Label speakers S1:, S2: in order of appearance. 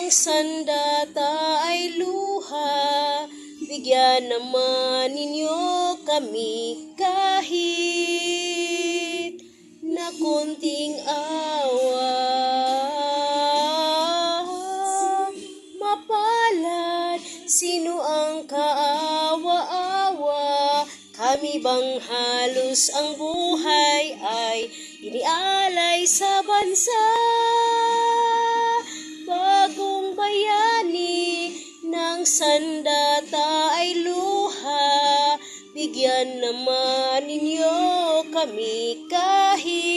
S1: ng sandata ay luha, bigyan naman ninyo kami kahit na kunting awa. Mapalad, sino ang kaawa-awa? Kami bang halos ang buhay ay inialay sa bansa? Bagong bayani ng sandata ay luha, bigyan naman ninyo kami kahit